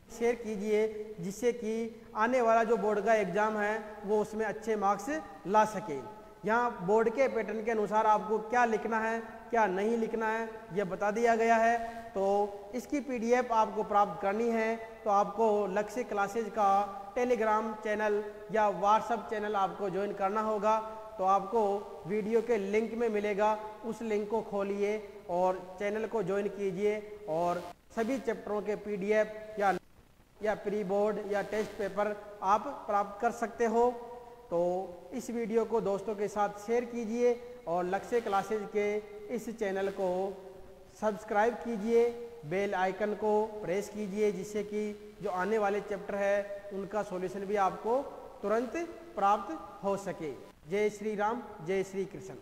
शेयर कीजिए, जिससे कि आने वाला जो बोर्ड का एग्ज़ाम है वो उसमें अच्छे मार्क्स ला सके। यहाँ बोर्ड के पैटर्न के अनुसार आपको क्या लिखना है, क्या नहीं लिखना है, ये बता दिया गया है। तो इसकी पीडीएफ आपको प्राप्त करनी है तो आपको लक्ष्य क्लासेज का टेलीग्राम चैनल या व्हाट्सएप चैनल आपको ज्वाइन करना होगा। तो आपको वीडियो के लिंक में मिलेगा, उस लिंक को खोलिए और चैनल को ज्वाइन कीजिए और सभी चैप्टरों के पीडीएफ या प्री बोर्ड या टेस्ट पेपर आप प्राप्त कर सकते हो। तो इस वीडियो को दोस्तों के साथ शेयर कीजिए और लक्ष्य क्लासेज के इस चैनल को सब्सक्राइब कीजिए, बेल आइकन को प्रेस कीजिए, जिससे कि जो आने वाले चैप्टर है उनका सॉल्यूशन भी आपको तुरंत प्राप्त हो सके। जय श्री राम, जय श्री कृष्ण।